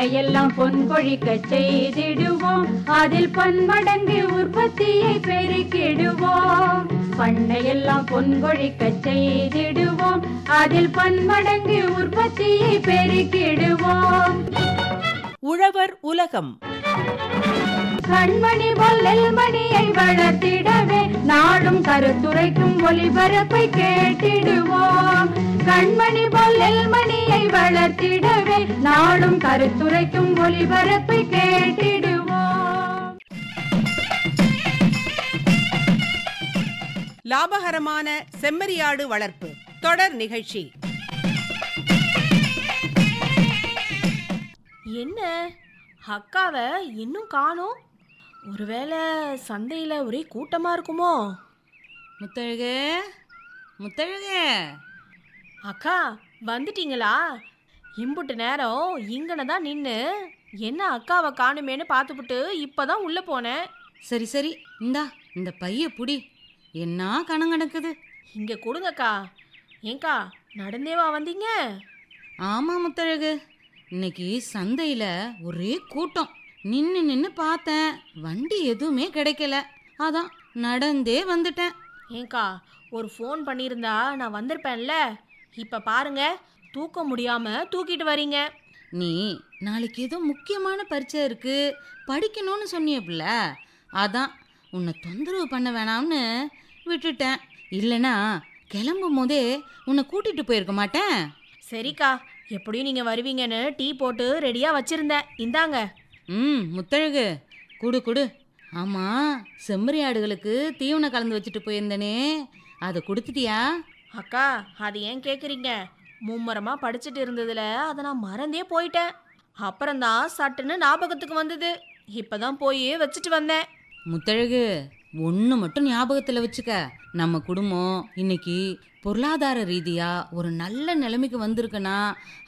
பண்ணையெல்லாம் பொன் கொழிக்க செய்திடுவோம், அதில் பன்மடங்கு உற்பத்தியை பெருக்கிடுவோம். பண்ணையெல்லாம் பொன் கொழிக்க செய்திடுவோம், அதில் பன்மடங்கு உற்பத்தியை பெருக்கிடுவோம். உழவர் உலகம். கண்மணி போல் நெல்மணியை வளர்த்திடவே நாடும் கருத்துரைக்கும் ஒலிபரப்பை கேட்டிடுவோம். கண்மணி போல் நெல்மணியை வளர்த்திடவே நாடும் கருத்துரைக்கும் ஒலிபரப்பை கேட்டிடுவோம். லாபகரமான செம்மறியாடு வளர்ப்பு தொடர் நிகழ்ச்சி. என்ன அக்காவை இன்னும் காணோம்? ஒருவேளை சந்தையில் ஒரே கூட்டமாக இருக்குமோ? முத்தழகு, முத்தழகு. அக்கா வந்துட்டீங்களா? இம்புட்டு நேரம் இங்கன தான் நின்று என்ன அக்காவை காணுமேனு பார்த்துப்புட்டு இப்போ தான் உள்ளே போனேன். சரி சரி, இந்தா இந்த பைய புடி. என்ன கணங்கணக்குது. இங்கே கொடுங்கக்கா. ஏங்கா நடந்தேவா வந்தீங்க? ஆமாம் முத்தழகு, இன்னைக்கு சந்தையில் ஒரே கூட்டம். நின்று பார்த்தேன், வண்டி எதுவுமே கிடைக்கல. அதான் நடந்தே வந்துட்டேன். ஏங்கா ஒரு ஃபோன் பண்ணியிருந்தா நான் வந்திருப்பேன்ல. இப்போ பாருங்க, தூக்க முடியாமல் தூக்கிட்டு வரீங்க. நீ நாளைக்கு ஏதோ முக்கியமான பரீட்சை இருக்கு, படிக்கணும்னு சொன்னியப்பில்ல, அதான் உன்னை தொந்தரவு பண்ண வேணாம்னு விட்டுட்டேன். இல்லைனா கிளம்பும் போதே உன்னை கூட்டிகிட்டு போயிருக்க மாட்டேன். சரிக்கா, எப்படியும் நீங்கள் வருவீங்கன்னு டீ போட்டு ரெடியாக வச்சுருந்தேன். இந்தாங்க. முத்தழகு, குடு குடு. ஆமாம், செம்மறி ஆடுகளுக்கு தீவனம் கலந்து வச்சுட்டு போயிருந்தனே, அதை கொடுத்துட்டியா? அக்கா அது ஏன் கேட்குறீங்க? மும்மரமாக படிச்சுட்டு இருந்ததில் அதை நான் மறந்தே போயிட்டேன். அப்புறம்தான் சட்டுன்னு ஞாபகத்துக்கு வந்தது. இப்போ தான் போய் வச்சுட்டு வந்தேன். முத்தழகு, ஒன்று மட்டும் ஞாபகத்தில் வச்சுக்க. நம்ம குடும்பம் இன்னைக்கு பொருளாதார ரீதியாக ஒரு நல்ல நிலைமைக்கு வந்திருக்குன்னா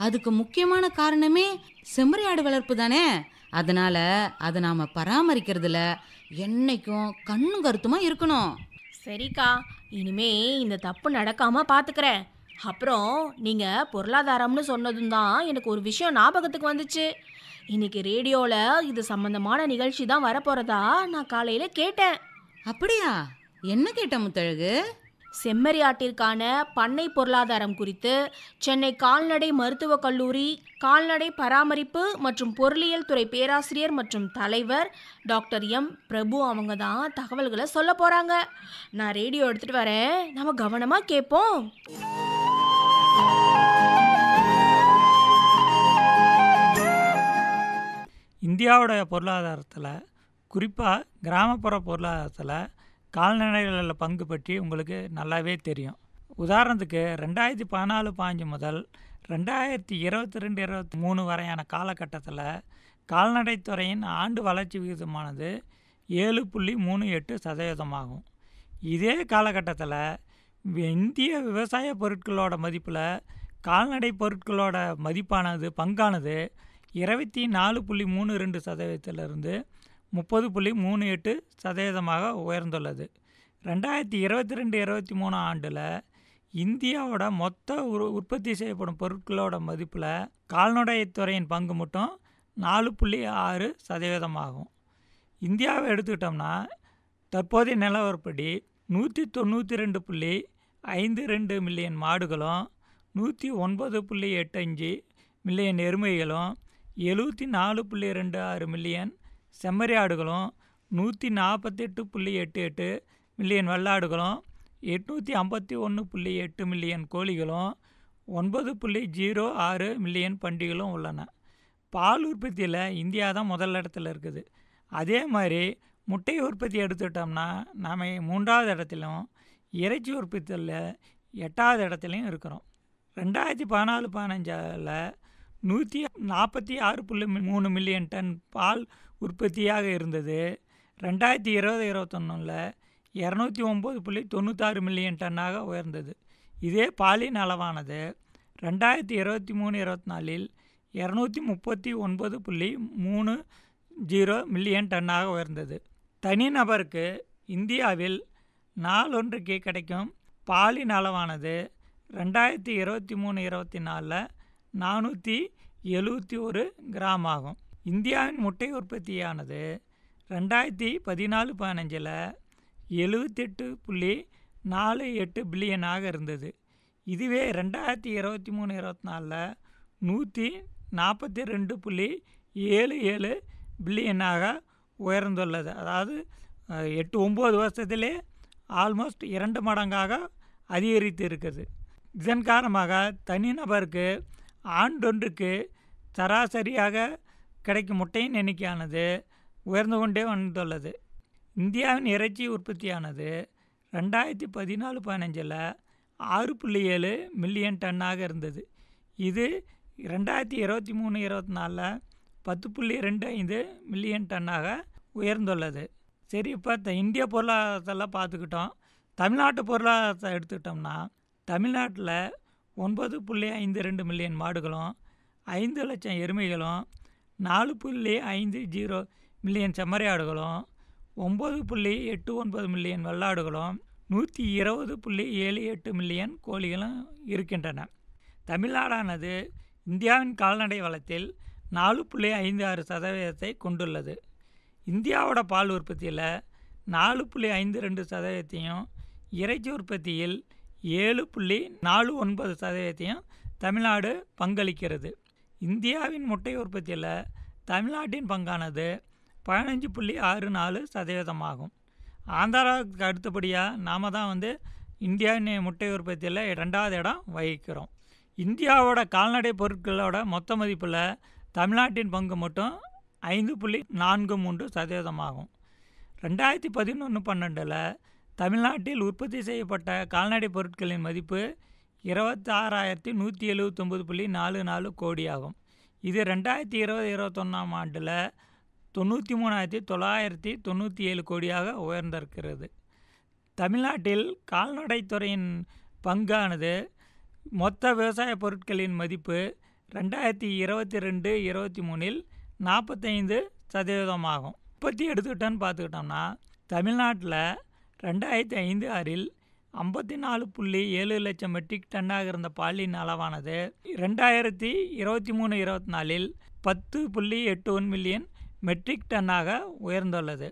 அதுக்கு முக்கியமான காரணமே செம்மறி ஆடு வளர்ப்பு தானே. அதனால் அதை நாம் பராமரிக்கிறதுல என்னைக்கும் கண்ணும் கருத்துமாக இருக்கணும். சரிக்கா, இனிமே இந்த தப்பு நடக்காமல் பார்த்துக்கிறேன். அப்புறம் நீங்கள் பொருளாதாரம்னு சொன்னதும் தான் எனக்கு ஒரு விஷயம் ஞாபகத்துக்கு வந்துச்சு. இன்னைக்கு ரேடியோவில் இது சம்பந்தமான நிகழ்ச்சி தான் வரப்போகிறதா நான் காலையில் கேட்டேன். அப்படியா? என்ன கேட்ட முத்தழகு? செம்மறி ஆட்டிற்கான பண்ணை பொருளாதாரம் குறித்து சென்னை கால்நடை மருத்துவக் கல்லூரி கால்நடை பராமரிப்பு மற்றும் பொருளியல் துறை பேராசிரியர் மற்றும் தலைவர் டாக்டர் எம் பிரபு அவங்க தான் தகவல்களை சொல்ல போகிறாங்க. நான் ரேடியோ எடுத்துகிட்டு வரேன், நம்ம கவனமாக கேட்போம். இந்தியாவோட பொருளாதாரத்தில், குறிப்பாக கிராமப்புற பொருளாதாரத்தில் கால்நடைகளில் பங்கு பற்றி உங்களுக்கு நல்லாவே தெரியும். உதாரணத்துக்கு 2014-15 முதல் 2022-23 வரையான காலகட்டத்தில் கால்நடைத்துறையின் ஆண்டு வளர்ச்சி விகிதமானது 7.38% ஆகும். இதே காலகட்டத்தில் இந்திய விவசாய பொருட்களோட மதிப்பில் கால்நடை பொருட்களோட மதிப்பானது பங்கானது 24.32%இருந்து 30.38% உயர்ந்துள்ளது. 2022-23 ஆண்டில் இந்தியாவோட மொத்த உற்பத்தி செய்யப்படும் பொருட்களோட மதிப்பில் கால்நடைத்துறையின் பங்கு மட்டும் 4.6% ஆகும். இந்தியாவை எடுத்துக்கிட்டோம்னா தற்போதைய நிலவரப்படி 192.52 மில்லியன் மாடுகளும் 109.85 மில்லியன் எருமைகளும் 74.26 மில்லியன் செம்மறி ஆடுகளும் 148.88 மில்லியன் வெள்ளாடுகளும் 851.8 மில்லியன் கோழிகளும் 9.06 மில்லியன் பண்டிகளும் உள்ளன. பால் உற்பத்தியில் இந்தியா தான் முதல் இடத்துல இருக்குது. அதே மாதிரி முட்டை உற்பத்தி எடுத்துக்கிட்டோம்னா நாம் 3வது இடத்திலும், இறைச்சி உற்பத்தியில் 8வது இடத்துலையும் இருக்கிறோம். 2014-15 146.3 மில்லியன் டன் பால் உற்பத்தியாக இருந்தது. 2020-21 209.96 மில்லியன் டன்னாக உயர்ந்தது. இதே பாலின் அளவானது 2023-24 239.30 மில்லியன் டன்னாக உயர்ந்தது. தனிநபருக்கு இந்தியாவில் நாளொன்றுக்கு கிடைக்கும் பாலின் அளவானது 2023-24 4 71 கிராம் ஆகும். இந்தியாவின் முட்டை உற்பத்தியானது 2014-15 78.48 பில்லியனாக இருந்தது. இதுவே 2023-24 142.77 பில்லியனாக உயர்ந்துள்ளது. அதாவது 8-9 வருஷத்திலே ஆல்மோஸ்ட் 2 மடங்காக அதிகரித்து இருக்குது. இதன் காரணமாக தனிநபருக்கு ஆண்டொன்றுக்கு சராசரியாக கிடைக்கும் முட்டையின் எண்ணிக்கையானது உயர்ந்து கொண்டே வந்துள்ளது. இந்தியாவின் இறைச்சி உற்பத்தியானது 2014-15 6.7 மில்லியன் டன்னாக இருந்தது. இது 2023-24 10.25 மில்லியன் டன்னாக உயர்ந்துள்ளது. சரி, இப்போ இந்திய பொருளாதாரத்தெல்லாம் பார்த்துக்கிட்டோம். தமிழ்நாட்டு பொருளாதாரத்தை எடுத்துக்கிட்டோம்னா தமிழ்நாட்டில் 9.52 மில்லியன் மாடுகளும் 5 லட்சம் எருமைகளும் 4.50 மில்லியன் செம்மறியாடுகளும் 9.89 மில்லியன் வெள்ளாடுகளும் 120.78 மில்லியன் கோழிகளும் இருக்கின்றன. தமிழ்நாடானது இந்தியாவின் கால்நடை வளத்தில் 4.56% கொண்டுள்ளது. இந்தியாவோட பால் உற்பத்தியில் 4.52%, இறைச்சி உற்பத்தியில் 7.49% தமிழ்நாடு பங்களிக்கிறது. இந்தியாவின் முட்டை உற்பத்தியில் தமிழ்நாட்டின் பங்கானது 15.64% ஆகும். ஆந்திராவுக்கு அடுத்தபடியாக நாம் தான் இந்தியாவின் முட்டை உற்பத்தியில் 2வது இடம் வகிக்கிறோம். இந்தியாவோட கால்நடை பொருட்களோட மொத்த மதிப்பில் தமிழ்நாட்டின் பங்கு மட்டும் 5.43% ஆகும். 2011-12 தமிழ்நாட்டில் உற்பத்தி செய்யப்பட்ட கால்நடை பொருட்களின் மதிப்பு 26,179.44 கோடி ஆகும். இது 2020-21 ஆண்டில் 93,997 கோடியாக உயர்ந்திருக்கிறது. தமிழ்நாட்டில் கால்நடைத்துறையின் பங்கானது மொத்த விவசாய பொருட்களின் மதிப்பு 2022-23 45% ஆகும். உற்பத்தி எடுத்துக்கிட்டோன்னு பார்த்துக்கிட்டோம்னா தமிழ்நாட்டில் 2005-6 54.7 லட்சம் மெட்ரிக் டன்னாக இருந்த பாலின் அளவானது 2023-24 10.81 மில்லியன் மெட்ரிக் டன்னாக உயர்ந்துள்ளது.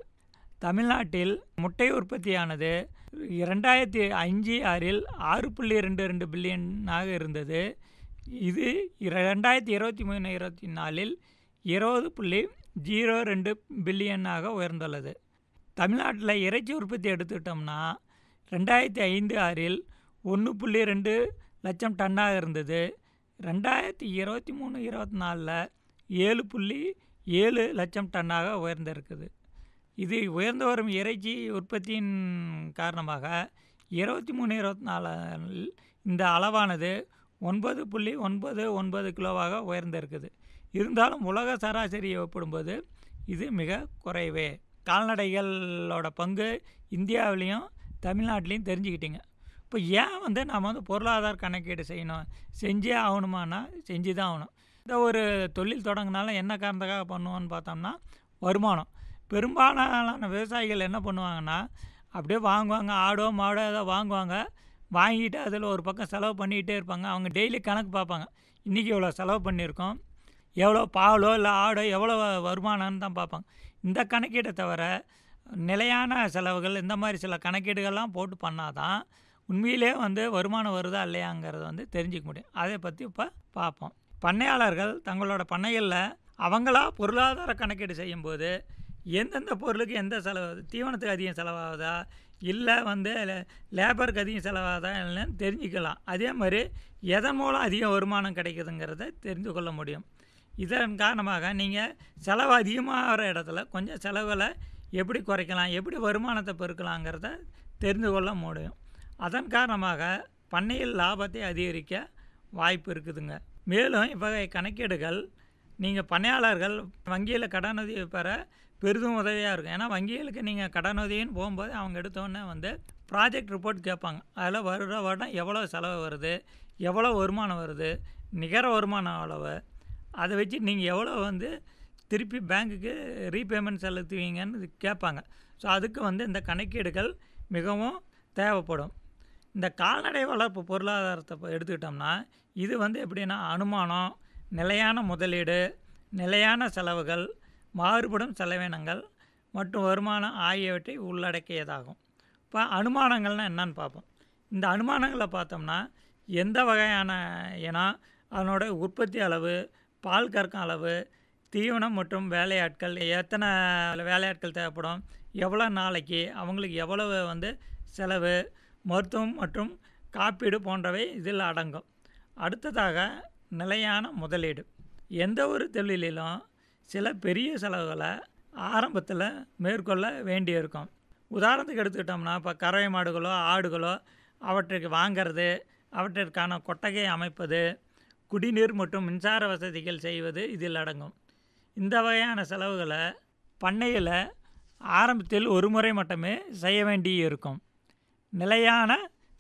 தமிழ்நாட்டில் முட்டை உற்பத்தியானது 2005-6 6.22 பில்லியனாக இருந்தது. இது 2023-24 20.02 பில்லியனாக உயர்ந்துள்ளது. தமிழ்நாட்டில் இறைச்சி உற்பத்தி எடுத்துக்கிட்டோம்னா 2005-6 1.2 லட்சம் டன்னாக இருந்தது. 2023-24 7.7 லட்சம் டன்னாக உயர்ந்திருக்குது. இது உயர்ந்து வரும் இறைச்சி உற்பத்தியின் காரணமாக 23-24 இந்த அளவானது 9.99 கிலோவாக உயர்ந்திருக்குது. இருந்தாலும் உலக சராசரியை ஒப்பிடும்போது இது மிக குறைவே. கால்நடைகளோட பங்கு இந்தியாவிலையும் தமிழ்நாட்டிலையும் தெரிஞ்சுக்கிட்டீங்க. இப்போ ஏன் நாம் பொருளாதார கணக்கீடு செய்யணும், செஞ்சே ஆகணுமானா செஞ்சு தான் ஆகணும். இந்த ஒரு தொழில் தொடங்கினாலும் என்ன காரணத்துக்காக பண்ணுவோன்னு பார்த்தோம்னா வருமானம். பெரும்பாலான விவசாயிகள் என்ன பண்ணுவாங்கன்னா அப்படியே வாங்குவாங்க, ஆடோ மாடோ ஏதோ வாங்குவாங்க, வாங்கிட்டு அதில் ஒரு பக்கம் செலவு பண்ணிக்கிட்டே இருப்பாங்க. அவங்க டெய்லி கணக்கு பார்ப்பாங்க, இன்றைக்கி எவ்வளோ செலவு பண்ணியிருக்கோம், எவ்வளோ பாலோ இல்லை ஆடோ எவ்வளோ வருமானம்னு தான் பார்ப்பாங்க. இந்த கணக்கீடை தவிர நிலையான செலவுகள் இந்த மாதிரி சில கணக்கீடுகள்லாம் போட்டு பண்ணால் தான் உண்மையிலே வருமானம் வருதா இல்லையாங்கிறத தெரிஞ்சிக்க முடியும். அதை பற்றி இப்போ பார்ப்போம். பண்ணையாளர்கள் தங்களோட பண்ணைகளில் அவங்களா பொருளாதார கணக்கீடு செய்யும்போது எந்தெந்த பொருளுக்கு எந்த செலவு, தீவனத்துக்கு அதிகம் செலவாகுதா இல்லை லேபருக்கு அதிகம் செலவாகுதா இல்லைன்னு தெரிஞ்சுக்கலாம். அதே மாதிரி எதன் மூலம் அதிக வருமானம் கிடைக்குதுங்கிறத தெரிந்து கொள்ள முடியும். இதன் காரணமாக நீங்கள் செலவு அதிகமாகிற இடத்துல கொஞ்சம் செலவுகளை எப்படி குறைக்கலாம், எப்படி வருமானத்தை பெருக்கலாங்கிறத தெரிந்து கொள்ள முடியும். அதன் காரணமாக பண்ணையில் லாபத்தை அதிகரிக்க வாய்ப்பு இருக்குதுங்க. மேலும் இவ்வகை கணக்கீடுகள் நீங்கள் பண்ணையாளர்கள் வங்கியில் கடனுதவி பெற பெரிதும் உதவியாக இருக்கும். ஏன்னா வங்கிகளுக்கு நீங்கள் கடனுதவின்னு போகும்போது அவங்க எடுத்தோடனே ப்ராஜெக்ட் ரிப்போர்ட் கேட்பாங்க. அதில் வருடம் எவ்வளோ செலவு வருது, எவ்வளோ வருமானம் வருது, நிகர வருமானம் அளவு, அதை வச்சு நீங்கள் எவ்வளோ திருப்பி பேங்க்குக்கு ரீபேமெண்ட் செலுத்துவீங்கன்னு கேட்பாங்க. ஸோ அதுக்கு இந்த கணக்கீடுகள் மிகவும் தேவைப்படும். இந்த கால்நடை வளர்ப்பு பொருளாதாரத்தை எடுத்துக்கிட்டோம்னா இது எப்படின்னா அனுமானம், நிலையான முதலீடு, நிலையான செலவுகள், மாறுபடும் செலவினங்கள் மற்றும் வருமானம் ஆகியவற்றை உள்ளடக்கியதாகும். இப்போ அனுமானங்கள்னால் என்னன்னு பார்ப்போம். இந்த அனுமானங்களை பார்த்தோம்னா எந்த வகையான இனம், அதனோட உற்பத்தி அளவு, பால் கறக்கும் அளவு, தீவனம் மற்றும் வேலையாட்கள், எத்தனை வேலையாட்கள் தேவைப்படும், எவ்வளோ நாளைக்கு, அவங்களுக்கு எவ்வளவு செலவு, மருத்துவம் மற்றும் காப்பீடு போன்றவை இதில் அடங்கும். அடுத்ததாக நிலையான முதலீடு. எந்த ஒரு தொழிலிலும் சில பெரிய செலவுகளை ஆரம்பத்தில் மேற்கொள்ள வேண்டியிருக்கும். உதாரணத்துக்கு எடுத்துக்கிட்டோம்னா இப்போ கறவை மாடுகளோ ஆடுகளோ அவற்றுக்கு வாங்கிறது, அவற்றிற்கான கொட்டகை அமைப்பது, குடிநீர் மற்றும் மின்சார வசதிகள் செய்வது இதில் அடங்கும். இந்த வகையான செலவுகளை பண்ணையில் ஆரம்பத்தில் ஒரு முறை மட்டுமே செய்ய வேண்டி இருக்கும். நிலையான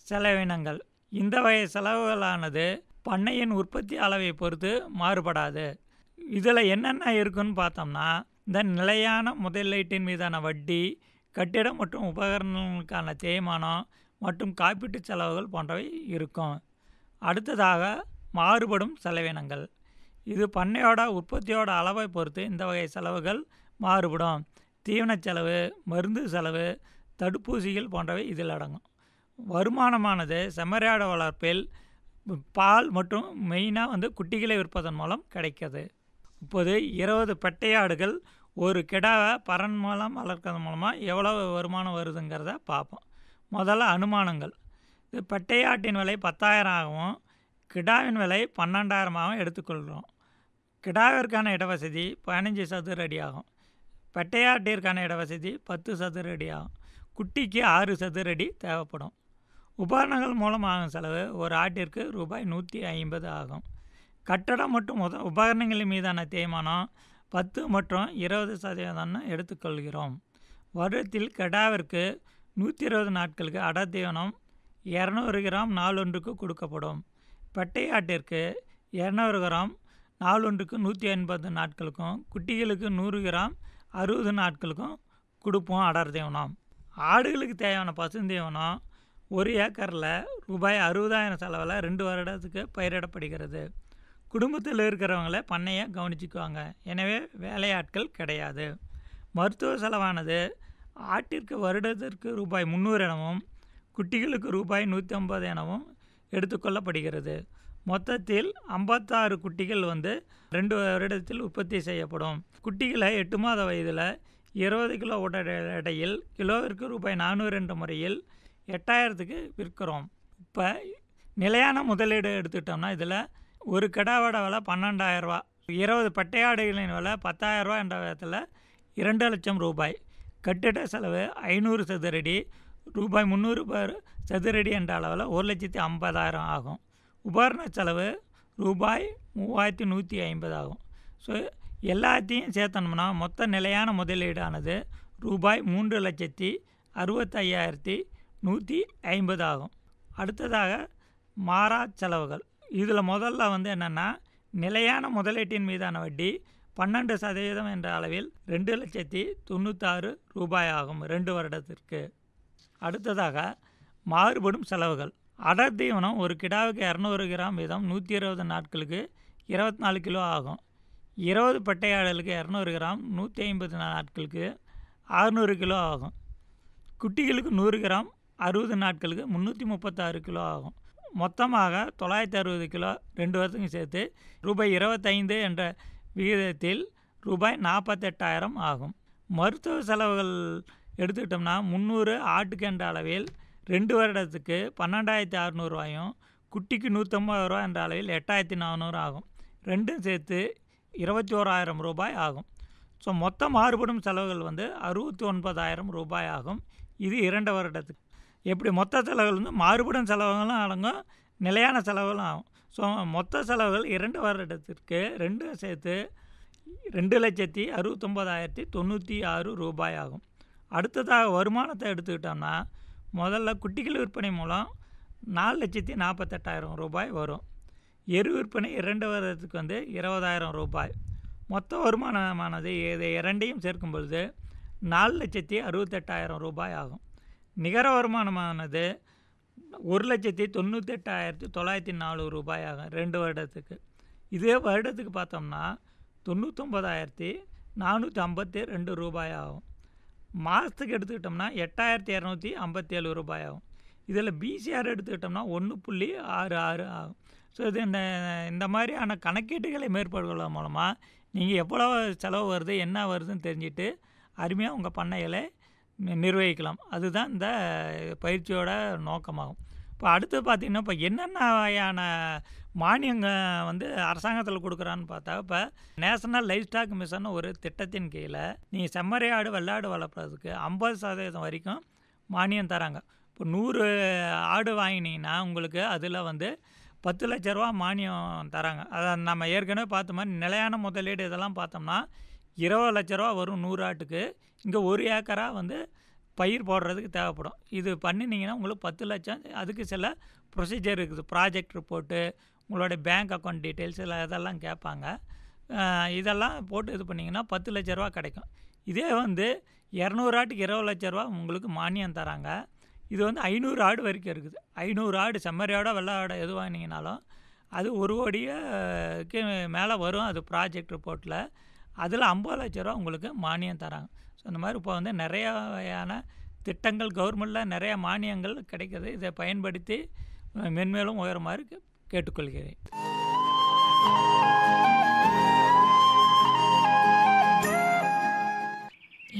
செலவினங்கள். இந்த வகை செலவுகளானது பண்ணையின் உற்பத்தி அளவை பொறுத்து மாறுபடாது. இதில் என்னென்ன இருக்குன்னு பார்த்தோம்னா இந்த நிலையான முதலீட்டின் மீதான வட்டி, கட்டிடம் மற்றும் உபகரணங்களுக்கான தேய்மானம் மற்றும் காப்பீட்டு செலவுகள் போன்றவை இருக்கும். அடுத்ததாக மாறுபடும் செலவினங்கள். இது பண்ணையோட உற்பத்தியோட அளவை பொறுத்து இந்த வகை செலவுகள் மாறுபடும். தீவன செலவு, மருந்து செலவு, தடுப்பூசிகள் போன்றவை இதில் அடங்கும். வருமானமானது செம்மறியாடு வளர்ப்பில் பால் மற்றும் மெயினாக குட்டிகளை விற்பதன் மூலம் கிடைக்கிது. இப்போது 20 பெட்டையாடுகள் ஒரு கிடாவை பறன் மூலம் வளர்க்கறது மூலமாக எவ்வளோ வருமானம் வருதுங்கிறத பார்ப்போம். முதல்ல அனுமானங்கள். இது பெட்டையாட்டின் விலை 10,000 ஆகவும் கிடாவின் விலை 12,000ஆகவும் எடுத்துக்கொள்கிறோம். கிடாவிற்கான இடவசதி 15 சதுர அடி ஆகும். பெட்டையாட்டிற்கான இடவசதி 10 சதுர அடி ஆகும். குட்டிக்கு 6 சதுர அடி தேவைப்படும். உபகரணங்கள் மூலம் ஆகும் செலவு ஒரு ஆட்டிற்கு ரூபாய் 150 ஆகும். கட்டடம் மற்றும் உபகரணங்களின் மீதான தேய்மானம் 10 மற்றும் 20% எடுத்துக்கொள்கிறோம். வருடத்தில் கிடாவிற்கு 120 நாட்களுக்கு அடர் தீவனம் 200 கிராம் நாளொன்றுக்கு கொடுக்கப்படும். பெட்டையாட்டிற்கு 200 கிராம் நாளொன்றுக்கு 180 நாட்களுக்கும், குட்டிகளுக்கு 100 கிராம் 60 நாட்களுக்கும் கொடுப்போம் அடர் தீவனம். ஆடுகளுக்கு தேவையான பசுந்தீவனம் 1 ஏக்கரில் ரூபாய் 60,000 செலவில் 2 வருடத்துக்கு பயிரிடப்படுகிறது. குடும்பத்தில் இருக்கிறவங்கள பண்ணையை கவனிச்சுக்குவாங்க. எனவே வேலையாட்கள் கிடையாது. மருத்துவ செலவானது ஆட்டிற்கு வருடத்திற்கு ரூபாய் 300 எனவும் குட்டிகளுக்கு ரூபாய் 150 எனவும் எடுத்துக்கொள்ளப்படுகிறது. மொத்தத்தில் 56 குட்டிகள் 2 வருடத்தில் உற்பத்தி செய்யப்படும். குட்டிகளை 8 மாத வயதில் 20 கிலோ உடல் எடையில் கிலோவிற்கு ரூபாய் 400 என்ற முறையில் 8,000க்கு விற்கிறோம். இப்போ நிலையான முதலீடு எடுத்துக்கிட்டோம்னா இதில் ஒரு கிடாவோட விலை 12,000 ரூபா, 20 பெட்டையாடுகளின் விலை 10,000 ரூபா என்ற விதத்தில் 2 லட்சம் ரூபாய். கட்டிட செலவு 500 சதுரடி ரூபாய் 300 சதுரடி என்ற அளவில் 1,50,000 ஆகும். உபகரண செலவு ரூபாய் 3,150 ஆகும். ஸோ எல்லாத்தையும் சேர்த்தோம்னா மொத்த நிலையான முதலீடானது ரூபாய் 3,65,150 ஆகும். அடுத்ததாக மாறா செலவுகள். இதில் முதல்ல என்னென்னா நிலையான முதலீட்டின் மீதான வட்டி 12% என்ற அளவில் 2,96,000 ரூபாய் ஆகும் 2 வருடத்திற்கு. அடுத்ததாக மாறுபடும் செலவுகள். அடர் தீவனம் ஒரு கிடாவுக்கு 200 கிராம் வீதம் 120 நாட்களுக்கு 24 கிலோ ஆகும். 20 பெட்டையாடுகளுக்கு 200 கிராம் 150 நாட்களுக்கு 600 கிலோ ஆகும். குட்டிகளுக்கு 100 கிராம் 60 நாட்களுக்கு 336 கிலோ ஆகும். மொத்தமாக 960 கிலோ 2 வருஷத்துக்கும் சேர்த்து ரூபாய் 25 என்ற விகிதத்தில் ரூபாய் 48,000 ஆகும். மருத்துவ செலவுகள் எடுத்துக்கிட்டோம்னா 300 ஆட்டுக்கு என்ற அளவில் 2 வருடத்துக்கு 12,600 ரூபாயும், குட்டிக்கு 150 ரூபா என்ற அளவில் 8,400 ஆகும். ரெண்டும் சேர்த்து 21,000 ரூபாய் ஆகும். ஸோ மொத்த மாறுபடும் செலவுகள் 69,000 ரூபாய் ஆகும். இது 2 வருடத்துக்கு. எப்படி மொத்த செலவுகள் மாறுபடும் செலவுகளும் அடங்கும், நிலையான செலவுகளும் ஆகும். ஸோ மொத்த செலவுகள் 2 வருடத்திற்கு ரெண்டும் சேர்த்து 2,69,096 ரூபாய் ஆகும். அடுத்ததாக வருமானத்தை எடுத்துக்கிட்டோம்னா முதல்ல குட்டிகள் விற்பனை மூலம் 4,48,000 ரூபாய் வரும். எரு விற்பனை 2 வருடத்துக்கு 20,000 ரூபாய். மொத்த வருமானமானது இதை இரண்டையும் சேர்க்கும் பொழுது 4,68,000 ரூபாய் ஆகும். நிகர வருமானமானது 1,98,904 ரூபாய் ஆகும் 2 வருடத்துக்கு. இதே வருடத்துக்கு பார்த்தோம்னா 99,452 ரூபாய் ஆகும். மாதத்துக்கு எடுத்துக்கிட்டோம்னா 8,257 ரூபாய் ஆகும். இதில் பிசிஆர் எடுத்துக்கிட்டோம்னா 1.66 ஆகும். ஸோ இது இந்த மாதிரியான கணக்கீட்டுகளை மேற்கொள்வதன் மூலமாக நீங்கள் எவ்வளோ செலவு வருது என்ன வருதுன்னு தெரிஞ்சுட்டு அருமையாக உங்கள் பண்ணைகளை நிர்வகிக்கலாம். அதுதான் இந்த பயிற்சியோட நோக்கமாகும். இப்போ அடுத்து பார்த்திங்கன்னா இப்போ என்னென்ன வகையான மானியங்கள் அரசாங்கத்தில் கொடுக்குறான்னு பார்த்தா, இப்போ நேஷனல் லைஃப் ஸ்டாக் மிஷன் ஒரு திட்டத்தின் கீழே நீங்கள் செம்மறி ஆடு வெள்ளாடு வளர்ப்பதுக்கு 50% வரைக்கும் மானியம் தராங்க. இப்போ 100 ஆடு வாங்கினீங்கன்னா உங்களுக்கு அதில் 10 லட்ச ரூபா மானியம் தராங்க. அதை நம்ம ஏற்கனவே பார்த்த மாதிரி நிலையான முதலீடு இதெல்லாம் பார்த்தோம்னா 20 லட்ச ரூபா வரும் 100 ஆட்டுக்கு. இங்கே 1 ஏக்கராக பயிர் போடுறதுக்கு தேவைப்படும். இது பண்ணினீங்கன்னா உங்களுக்கு 10 லட்சம். அதுக்கு சில ப்ரொசீஜர் இருக்குது. ப்ராஜெக்ட் ரிப்போர்ட்டு, உங்களோட பேங்க் அக்கௌண்ட் டீட்டெயில்ஸ் இதெல்லாம் கேட்பாங்க. இதெல்லாம் போட்டு இது பண்ணிங்கன்னா 10 லட்ச ரூபா கிடைக்கும். இதே 200 ஆட்டுக்கு 20 லட்ச ரூபா உங்களுக்கு மானியம் தராங்க. இது 500 ஆடு வரைக்கும் இருக்குது. 500 ஆடு செம்மறி ஆடோ வெள்ளை ஆடோ எது வாங்கினீங்கனாலும் அது 1 கோடிக்கு மேலே வரும். அது ப்ராஜெக்ட் ரிப்போர்ட்டில் அதில் 50 லட்ச ரூபா உங்களுக்கு மானியம் தராங்க. ஸோ இந்த மாதிரி இப்போ நிறைய வகையான திட்டங்கள் கவர்மெண்ட்டில் நிறைய மானியங்கள் கிடைக்கிது. இதை பயன்படுத்தி மென்மேலும் உயருமாறு கேட்டுக்கொள்கிறேன்.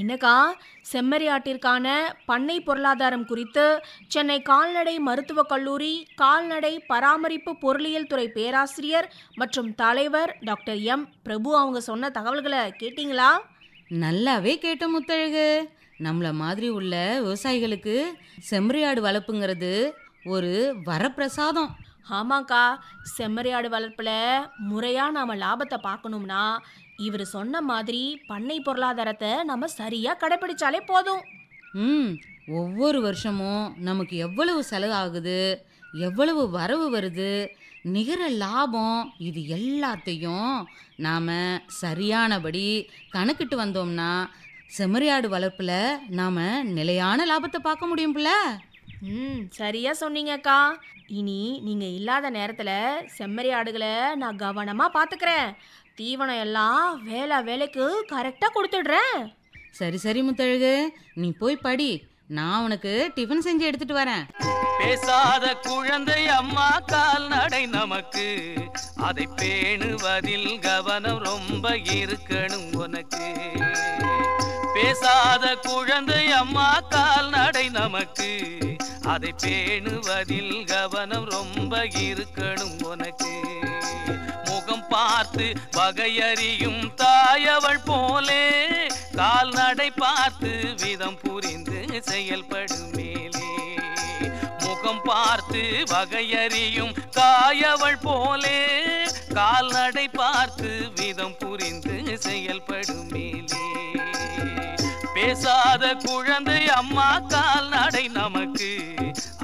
என்னக்கா, செம்மறி ஆட்டிற்கான பண்ணை பொருளாதாரம் குறித்து சென்னை கால்நடை மருத்துவக் கல்லூரி கால்நடை பராமரிப்பு பொருளியல் துறை பேராசிரியர் மற்றும் தலைவர் டாக்டர் எம் பிரபு அவங்க சொன்ன தகவல்களை கேட்டிங்களா? நல்லாவே கேட்டோம் முத்தழகு. நம்மளை மாதிரி உள்ள விவசாயிகளுக்கு செம்மறி ஆடு வளர்ப்புங்கிறது ஒரு வரப்பிரசாதம். ஆமாக்கா, செம்மறி ஆடு வளர்ப்பில் முறையாக நாம் லாபத்தை பார்க்கணும்னா இவர் சொன்ன மாதிரி பண்ணை பொருளாதாரத்தை நம்ம சரியாக கடைப்பிடிச்சாலே போதும். ஒவ்வொரு வருஷமும் நமக்கு எவ்வளவு செலவு ஆகுது, எவ்வளவு வரவு வருது, நிகர லாபம், இது எல்லாத்தையும் நாம் சரியானபடி கணக்கிட்டு வந்தோம்னா செம்மறி ஆடு வளர்ப்பில் நாம் நிலையான லாபத்தை பார்க்க முடியும்ல. சரியா சொன்னீங்கக்கா. இனி நீங்கள் இல்லாத நேரத்தில் செம்மறி ஆடுகளை நான் கவனமாக பார்த்துக்கிறேன். தீவனம் எல்லாம் வேலைக்கு கரெக்டாக கொடுத்துடுறேன். சரி சரி முத்தழகு, நீ போய் படி. நான் உனக்கு டிஃபன் செஞ்சு எடுத்துட்டு வரேன். பேசாத குழந்தை அம்மா கால்நடை நமக்கு, அதை பேணுவதில் கவனம் ரொம்ப இருக்கணும் உனக்கு. பேசாத குழந்தை அம்மா கால்நடை நமக்கு, அதை பேணுவதில் கவனம் ரொம்ப இருக்கணும் உனக்கு. முகம் பார்த்து வகையறியும் தாயவள் போலே, கால்நடை பார்த்து விதம் புரிந்து செயல்படும் மேலே. முகம் பார்த்து வகையறியும் தாயவள் போலே, கால்நடை பார்த்து விதம் புரிந்து செயல்படும் மேலே. பேசாத குழந்தை அம்மா கால்நடை நமக்கு,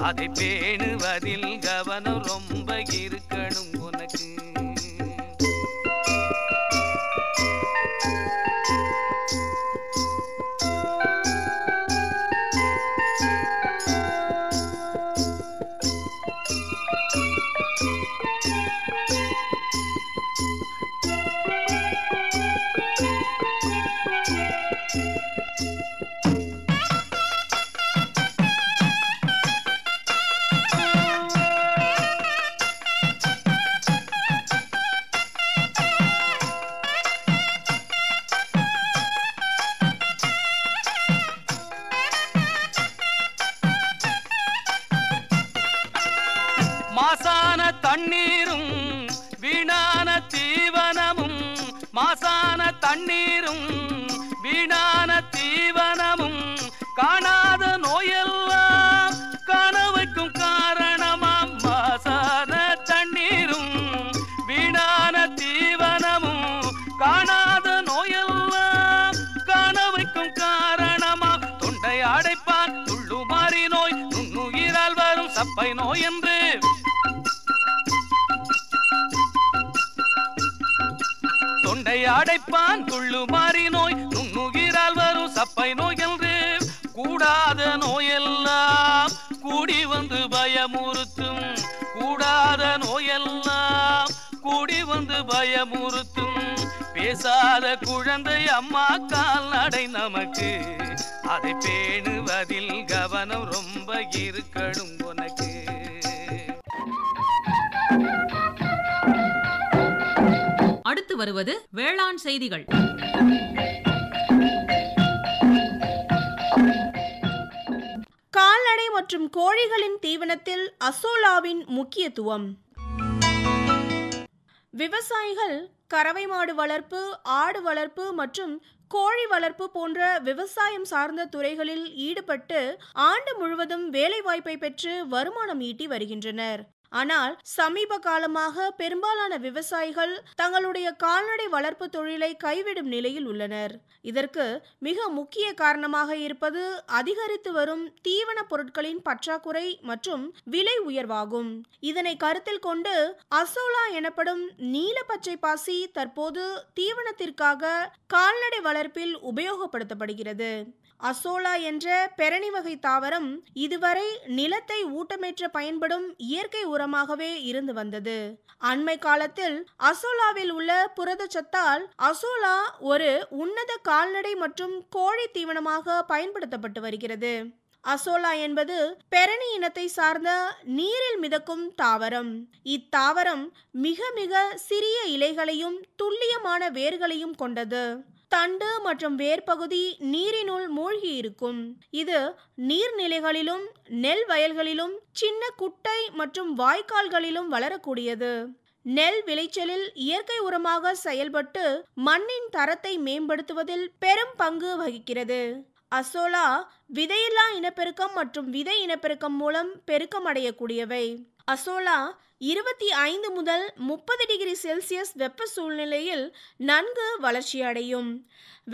அதை பேணுவதில் கவனம் ரொம்ப இருக்கணும் உனக்கு. மாசான தண்ணீரும் வீணான தீவனமும், மாசான தண்ணீரும் வீணான தீவனமும், காணாத நோயெல்லாம் கனவுக்கும் காரணமாம். மாசான தண்ணீரும் வீணான தீவனமும், காணாத நோயெல்லாம் கனவுக்கும் காரணமாம். தொண்டை அடைப்பான் துள்ளுமாறி நோய், நுண்ணுயிரால் வரும் சப்பை நோய் என்று, தொண்டை அடைப்பான் துள்ளுமாறி நோய், நுண்ணுயிரால் வரும் சப்பை நோய் என்று, கூடாத நோயெல்லாம் கூடி வந்து பயமுறுத்தும். கூடாத நோயெல்லாம் கூடி வந்து வந்து பயமுறுத்தும். பேசாத குழந்தை அம்மா கால்நடை நமக்கு, அதை பேணுவதில் கவனம் ரொம்ப இருக்கணும் உனக்கு. அடுத்து வருவது வேளாண் செய்திகள். கால்நடை மற்றும் கோழிகளின் தீவனத்தில் அசோலாவின் முக்கியத்துவம். விவசாயிகள் கறவை மாடு வளர்ப்பு, ஆடு வளர்ப்பு மற்றும் கோழி வளர்ப்பு போன்ற விவசாயம் சார்ந்த துறைகளில் ஈடுபட்டு ஆண்டு முழுவதும் வேலைவாய்ப்பை பெற்று வருமானம் ஈட்டி வருகின்றனர். ஆனால் சமீப காலமாக பெரும்பாலான விவசாயிகள் தங்களுடைய கால்நடை வளர்ப்பு தொழிலை கைவிடும் நிலையில் உள்ளனர். இதற்கு மிக முக்கிய காரணமாக இருப்பது அதிகரித்து வரும் தீவன பொருட்களின் பற்றாக்குறை மற்றும் விலை உயர்வாகும். இதனை கருத்தில் கொண்டு அசோலா எனப்படும் நீல பச்சை பாசி தற்போது தீவனத்திற்காக கால்நடை வளர்ப்பில் உபயோகப்படுத்தப்படுகிறது. அசோலா என்ற பெரணி வகை தாவரம் இதுவரை நிலத்தை ஊட்டமேற்ற பயன்படும் இயற்கை உரமாகவே இருந்து வந்தது. அண்மை காலத்தில் அசோலாவில் உள்ள புரதச்சத்தால் அசோலா ஒரு உன்னத கால்நடை மற்றும் கோழி தீவனமாக பயன்படுத்தப்பட்டு வருகிறது. அசோலா என்பது பெரணி இனத்தை சார்ந்த நீரில் மிதக்கும் தாவரம். இத்தாவரம் மிக மிக சிறிய இலைகளையும் துல்லியமான வேர்களையும் கொண்டது. தண்டு மற்றும் வேர்பகுதி நீரினுள் மூழ்கி இருக்கும். இது நீர்நிலைகளிலும் நெல் வயல்களிலும் சின்ன குட்டை மற்றும் வாய்க்கால்களிலும் வளரக்கூடியது. நெல் விளைச்சலில் இயற்கை உரமாக செயல்பட்டு மண்ணின் தரத்தை மேம்படுத்துவதில் பெரும் பங்கு வகிக்கிறது. அசோலா விதையில்லா இனப்பெருக்கம் மற்றும் விதை இனப்பெருக்கம் மூலம் பெருக்கமடையக்கூடியவை. அசோலா 25 முதல் 30 டிகிரி செல்சியஸ் வெப்ப சூழ்நிலையில் நன்கு வளர்ச்சியடையும்.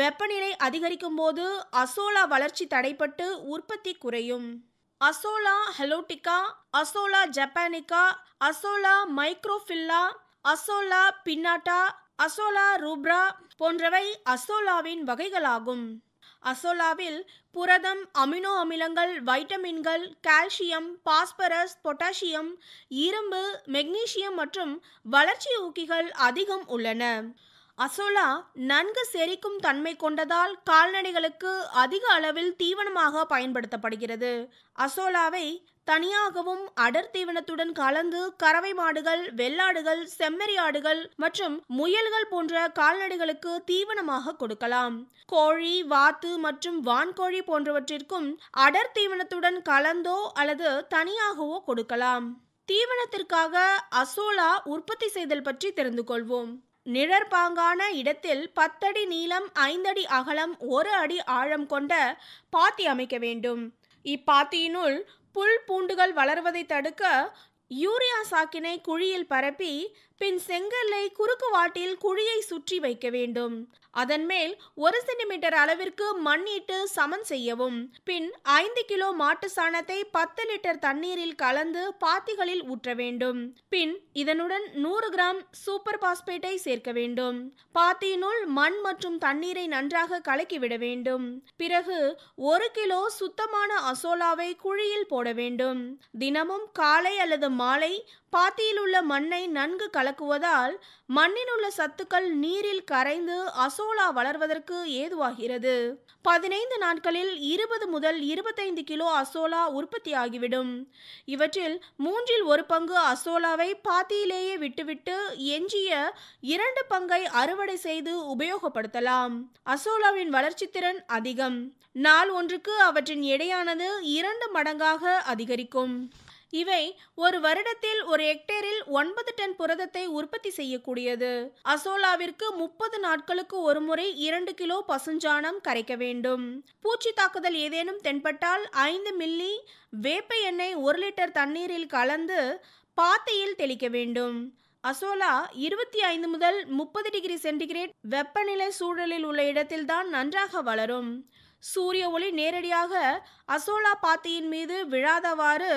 வெப்பநிலை அதிகரிக்கும் போது அசோலா வளர்ச்சி தடைப்பட்டு உற்பத்தி குறையும். அசோலா ஹெலோட்டிகா, azolla japonica, azolla microphylla, azolla pinnata, azolla rubra போன்றவை அசோலாவின் வகைகளாகும். அசோலாவில் புரதம், அமினோ அமிலங்கள், வைட்டமின்கள், கால்சியம், பாஸ்பரஸ், பொட்டாசியம், இரும்பு, மெக்னீசியம் மற்றும் வளர்ச்சி ஊக்கிகள் அதிகம் உள்ளன. அசோலா நன்கு செரிக்கும் தன்மை கொண்டதால் கால்நடைகளுக்கு அதிக அளவில் தீவனமாக பயன்படுத்தப்படுகிறது. அசோலாவை தனியாகவும் அடர் தீவனத்துடன் கலந்து கறவை மாடுகள், வெள்ளாடுகள், செம்மறி ஆடுகள் மற்றும் முயல்கள் போன்ற கால்நடைகளுக்கு தீவனமாக கொடுக்கலாம். கோழி, வாத்து மற்றும் வான்கோழி போன்றவற்றிற்கும் அடர் தீவனத்துடன் கலந்தோ அல்லது தனியாகவோ கொடுக்கலாம். தீவனத்திற்காக அசோலா உற்பத்தி செய்தல் பற்றி தெரிந்து கொள்வோம். நிழற்பாங்கான இடத்தில் 10 அடி நீளம், 5 அடி அகலம், 1 அடி ஆழம் கொண்ட பாத்தி அமைக்க வேண்டும். இப்பாத்தியினுள் புல் பூண்டுகள் வளர்வதை தடுக்க யூரியா சாக்கினை குழியில் பரப்பி பின் செங்கல்லை குறுக்கு வாட்டில் குழியை சுற்றி வைக்க வேண்டும். அதன் மேல் 1 சென்டிமீட்டர் அளவிற்கு மண்ணிட்டு சமன் செய்யவும். பின் 5 கிலோ மாட்டு சாணத்தை 10 லிட்டர் தண்ணீரில் கலந்து பாத்திகளில் ஊற்ற வேண்டும். பின் இதனுடன் 100 கிராம் சூப்பர் பாஸ்பேட்டை சேர்க்க வேண்டும். பாத்தியினுள் மண் மற்றும் தண்ணீரை நன்றாக கலக்கிவிட வேண்டும். பிறகு 1 கிலோ சுத்தமான அசோலாவை குழியில் போட வேண்டும். தினமும் காலை அல்லது மாலை பாத்தியில் உள்ள மண்ணை நன்கு கலக்குவதால் மண்ணில் உள்ள சத்துக்கள் நீரில் கரைந்து அசோலா வளர்வதற்கு ஏதுவாகிறது. 15 நாட்களில் 20 முதல் 25 கிலோ அசோலா உற்பத்தியாகிவிடும். இவற்றில் 1/3 பங்கு அசோலாவை பாத்தியிலேயே விட்டுவிட்டு எஞ்சிய 2 பங்கை அறுவடை செய்து உபயோகப்படுத்தலாம். அசோலாவின் வளர்ச்சி திறன் அதிகம். நாள் ஒன்றுக்கு அவற்றின் எடையானது 2 மடங்காக அதிகரிக்கும். இவை ஒரு வருடத்தில் 1 ஹெக்டேரில் 9 டன் புரதத்தை உற்பத்தி செய்யக்கூடியது. அசோலாவிற்கு 30 நாட்களுக்கு ஒரு முறை 2 கிலோ பசுஞ்சாணம் கரைக்க வேண்டும். பூச்சி தாக்குதல் ஏதேனும் தென்பட்டால் 5 மில்லி வேப்ப எண்ணெய் 1 லிட்டர் தண்ணீரில் கலந்து பாத்தியில் தெளிக்க வேண்டும். அசோலா 25 முதல் 30 டிகிரி சென்டிகிரேட் வெப்பநிலை சூழலில் உள்ள இடத்தில்தான் நன்றாக வளரும். சூரிய ஒளி நேரடியாக அசோலா பாத்தியின் மீது விழாதவாறு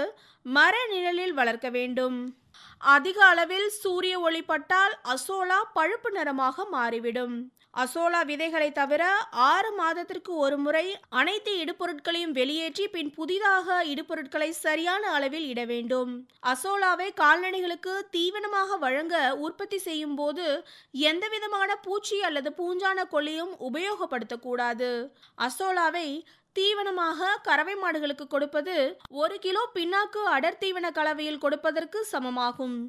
மர நிழலில் வளர்க்க வேண்டும். அதிக அளவில் சூரிய ஒளி பட்டால் அசோலா பழுப்பு நிறமாக மாறிவிடும். அசோலா விதைகளை தவிர 6 மாதத்திற்கு ஒரு முறை அனைத்து இடுபொருட்களையும் வெளியேற்றி பின் புதிதாக இடுபொருட்களை சரியான அளவில் இட வேண்டும். அசோலாவை கால்நடைகளுக்கு தீவனமாக வழங்க உற்பத்தி செய்யும் போது எந்தவிதமான பூச்சி அல்லது பூஞ்சான கொல்லியும் உபயோகப்படுத்தக்கூடாது. அசோலாவை தீவனமாக கறவை மாடுகளுக்கு கொடுப்பது 1 கிலோ பின்னாக்கு அடர் தீவன கலவையில் கொடுப்பதற்கு சமமாகும்.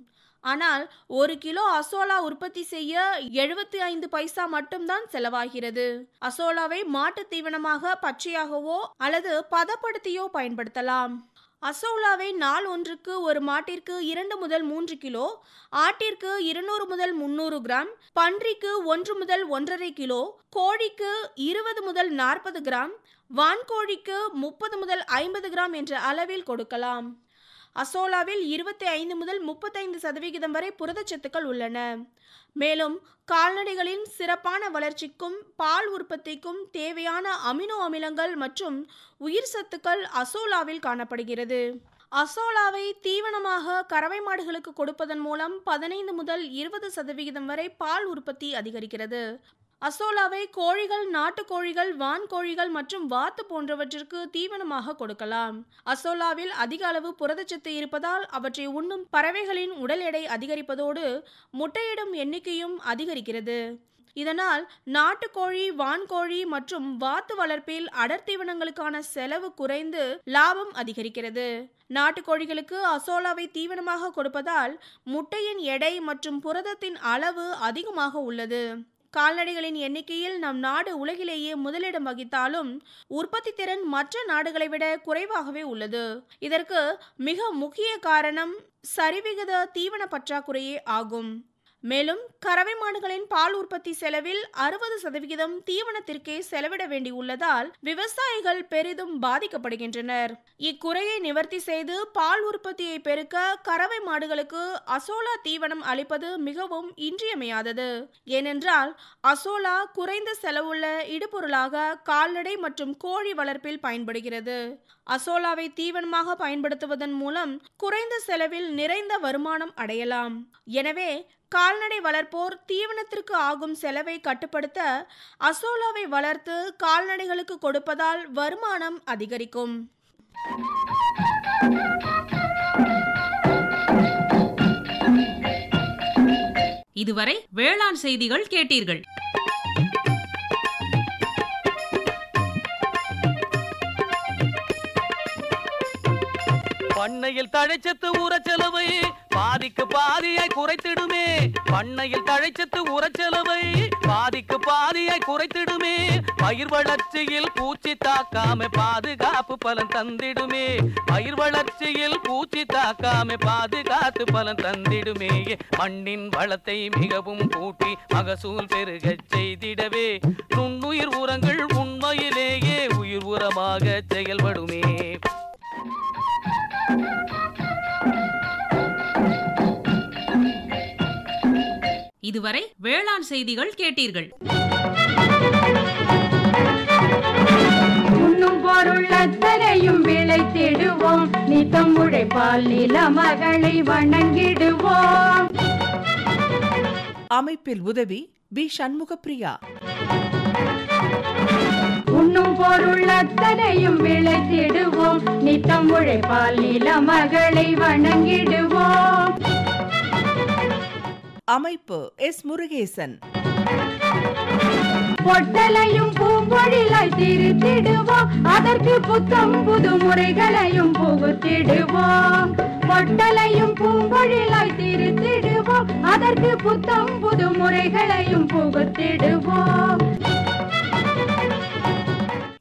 ஆனால் 1 கிலோ அசோலா உற்பத்தி செய்ய 75 பைசா மட்டும்தான் செலவாகிறது. அசோலாவை மாட்டு தீவனமாக பச்சையாகவோ அல்லது பதப்படுத்தியோ பயன்படுத்தலாம். அசோலாவை நாள் ஒன்றுக்கு ஒரு மாட்டிற்கு 2 முதல் 3 கிலோ, ஆட்டிற்கு 200 முதல் 300 கிராம், பன்றிக்கு 1 முதல் 1,5 கிலோ, கோழிக்கு 20 முதல் 40 கிராம், வான்கோழிக்கு 30 முதல் 50 கிராம் என்ற அளவில் கொடுக்கலாம். அசோலாவில் 25 முதல் 35% வரை புரதச்சத்துக்கள் உள்ளன. மேலும் கால்நடைகளின் சிறப்பான வளர்ச்சிக்கும் பால் உற்பத்திக்கும் தேவையான அமினோ அமிலங்கள் மற்றும் உயிர் சத்துக்கள் அசோலாவில் காணப்படுகிறது. அசோலாவை தீவனமாக கறவை மாடுகளுக்கு கொடுப்பதன் மூலம் 15 முதல் 20% வரை பால் உற்பத்தி அதிகரிக்கிறது. அசோலாவை கோழிகள், நாட்டுக்கோழிகள், வான்கோழிகள் மற்றும் வாத்து போன்றவற்றிற்கு தீவனமாக கொடுக்கலாம். அசோலாவில் அதிக அளவு புரதச்சத்து இருப்பதால் அவற்றை உண்ணும் பறவைகளின் உடல் எடை அதிகரிப்பதோடு முட்டையிடும் எண்ணிக்கையும் அதிகரிக்கிறது. இதனால் நாட்டுக்கோழி, வான்கோழி மற்றும் வாத்து வளர்ப்பில் அடர் தீவனங்களுக்கான செலவு குறைந்து லாபம் அதிகரிக்கிறது. நாட்டுக்கோழிகளுக்கு அசோலாவை தீவனமாக கொடுப்பதால் முட்டையின் எடை மற்றும் புரதத்தின் அளவு அதிகமாக உள்ளது. கால்நடைகளின் எண்ணிக்கையில் நம் நாடு உலகிலேயே முதலிடம் வகித்தாலும் உற்பத்தி திறன் மற்ற நாடுகளை விட குறைவாகவே உள்ளது. இதற்கு மிக முக்கிய காரணம் சரிவிகித தீவன பற்றாக்குறையே ஆகும். மேலும் கறவை மாடுகளின் பால் உற்பத்தி செலவில் 60% தீவனத்திற்கே செலவிட வேண்டி உள்ளதால் விவசாயிகள் பெரிதும் பாதிக்கப்படுகின்றனர். இக்குறையை நிவர்த்தி செய்து பால் உற்பத்தியை பெருக்க கறவை மாடுகளுக்கு அசோலா தீவனம் அளிப்பது மிகவும் இன்றியமையாதது. ஏனென்றால் அசோலா குறைந்த செலவுள்ள இடுபொருளாக கால்நடை மற்றும் கோழி வளர்ப்பில் பயன்படுகிறது. அசோலாவை தீவனமாக பயன்படுத்துவதன் மூலம் குறைந்த செலவில் நிறைந்த வருமானம் அடையலாம். எனவே கால்நடை வளர்ப்போர் தீவனத்திற்கு ஆகும் செலவை கட்டுப்படுத்த அசோலாவை வளர்த்து கால்நடைகளுக்கு கொடுப்பதால் வருமானம் அதிகரிக்கும். இதுவரை வேளாண் செய்திகள் கேட்டீர்கள். பண்ணையில் தழைச்சத்து ஊரச்செலவை பாதிக்கு பாதியாய் குறைத்திடுமே. பண்ணையில் தழைச்சத்து ஊரச்செலவை பாதிக்கு பாதியாய் குறைத்திடுமே. பயிர் வளர்ச்சியில் பூச்சி தாக்காம பாதுகாப்பு பலன் தந்திடுமே. பயிர் வளர்ச்சியில் பூச்சி தாக்காம பாதுகாத்து பலன் தந்திடுமே. மண்ணின் வளத்தை மிகவும் கூட்டி மகசூல் பெருகச் செய்திடவே நுண்ணுயிர் உரங்கள் உண்மையிலேயே உயிர் உரமாக செயல்படுமே. இதுவரை வேளாண் செய்திகள் கேட்டீர்கள். உண்ணும் பொருள் அத்தனையும் விளைத்திடுவோம், நித்தம் உழைப்பால் நில மகளை வணங்கிடுவோம். அமைப்பில் உதவி பி. சண்முகப்பிரியா. உண்ணும் பொருள் அத்தனையும் விளைத்திடுவோம், நித்தம் உழைப்பால் நில மகளை வணங்கிடுவோம். அமைப்பு எஸ். முருகேசன். பொட்டலையும் பூம்பொழிலாய் திருத்திடுவோம், அதற்கு புத்தம் புது முறைகளையும் புகுத்திடுவோம். பொட்டலையும் பூம்பொழிலாய் திருத்திடுவோம், அதற்கு புத்தம் புது முறைகளையும் புகுத்திடுவோம்.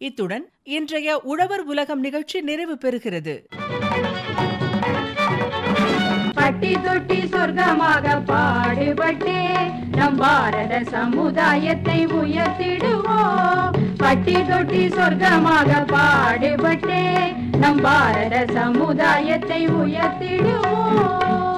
இத்துடன் இன்றைய உழவர் உலகம் நிகழ்ச்சி நிறைவு பெறுகிறது. பட்டி தொட்டி சொர்க்கமாக பாடுபட்டே நம் பாரத சமுதாயத்தை உயர்த்திடுவோம். பட்டி தொட்டி சொர்க்கமாக பாடுபட்டே நம் பாரத சமுதாயத்தை உயர்த்திடுவோம்.